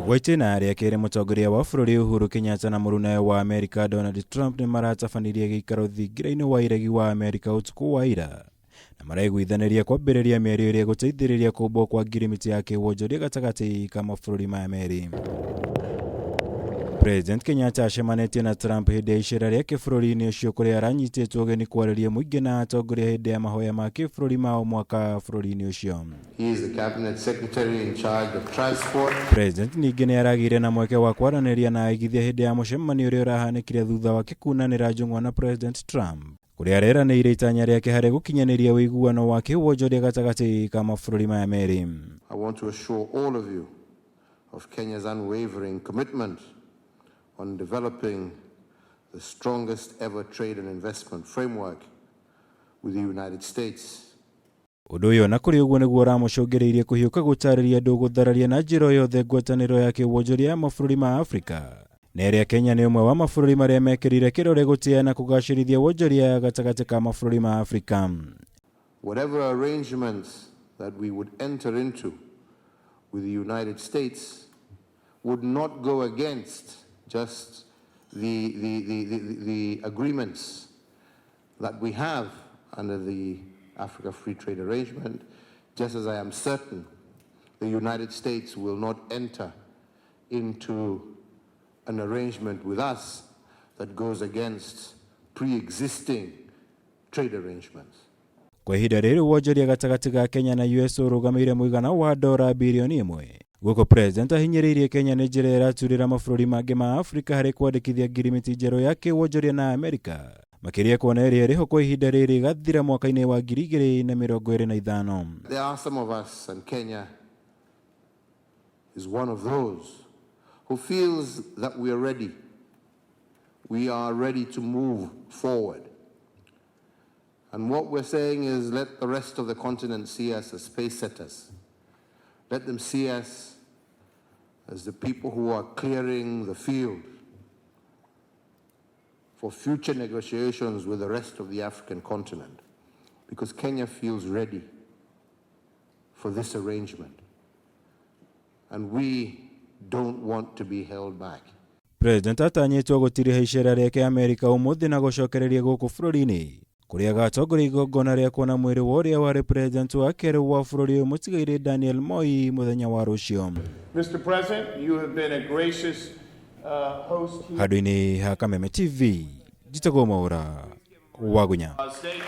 Gwaitena aria kere mutongoria wa bũrũri Uhuru Kenyatta na mũrunawe wa Amerika Donald Trump ni maratabanirie gĩikaro thingira-inĩ wa iregi wa Amerika ũtukũ wa ira na maraiguithaniria kwambĩrĩria mĩario ĩrĩa gũteithĩrĩria kũmbwo kwa ngirimiti ya kĩwonjoria gatagatĩ ka mabũrũri maya merĩ. President Kenyatta acemanĩtie na Trump hĩndĩ ya icera rĩake bũrũri-inĩ ũcio kũrĩa aranyitĩtwo ũgeni kwarĩria mũingĩ na atongoria hĩndĩ ya mahoya ma kĩbũrũri mao mwaka bũrũri-inĩ ũcio. He is the cabinet secretary in charge of transport. President ningĩ nĩ aragĩire na mweke wa kwaranĩria na aigithia hĩndĩ ya mũcemanio ũrĩa ũrahanĩkire thutha wa gĩkunanĩra njũng'wa na President Trump, kũrĩa areranĩire itanya rĩake harĩ gũkinyanĩria ũiguano wa kĩwonjoria gatagatĩ ka mabũrũri maya merĩ. I want to assure all of you of Kenya's unwavering commitment on developing the strongest ever trade and investment framework with the United States. Ũndũ ũyũ na kũrĩ ũguo nĩguo ũramũcũngĩrĩirie kũhiũka gũtarĩria andũ gũthararia na njĩra yothe ngwatanĩro ya kĩwonjoria ya mabũrũri ma Afrika, na ĩrĩa Kenya nĩ ũmwe wa mabũrũri marĩa mekĩrire kĩrore gũtĩa na kũgacĩrithia wonjoria gatagatĩ ka mabũrũri ma Afrika. Whatever arrangements that we would enter into with the United States would not go against just the agreements that we have under the Africa Free Trade Arrangement, just as I am certain the United States will not enter into an arrangement with us that goes against pre-existing trade arrangements. Kwa ihinda rĩrĩ wonjoria gatagatĩ ga Kenya na US ũrũgamĩire mũigana wa $1 bilioni 1. Gũkũ President ahinyĩrĩirie Kenya nĩ njĩra ĩraturĩra mabũrũri mangĩ ma Afrika harĩ kwandĩkithia ngirimiti njerũ ya kĩwonjoria na Amerika, makĩria kuona ĩrĩa ĩrĩho kwa ihinda rĩrĩ gathira mwaka-inĩ wa 2025. There are some of us, and Kenya is one of those, who feels that we are ready. We are ready to move forward. And what we're saying is, let the rest of the continent see us as pace setters. Let them see us as the people who are clearing the field for future negotiations with the rest of the African continent, because Kenya feels ready for this arrangement, and we don't want to be held back. President atanyĩtwo gũtiriha icera rĩake Amerika ũmũthĩ na gũcokereria gũkũ bũrũri-inĩ, kũrĩa agatongoria igongona rĩa kuona mwĩrĩ wa ũrĩa warĩ president wa kerĩ wa bũrũri ũyũ mũtigairĩ Daniel Moi mũthenya wa rũciũ. Mr. President, you have been a gracious host here. Handũ-inĩ ha Kameme TV, njitagwo Mwaura wa Gunya. Stay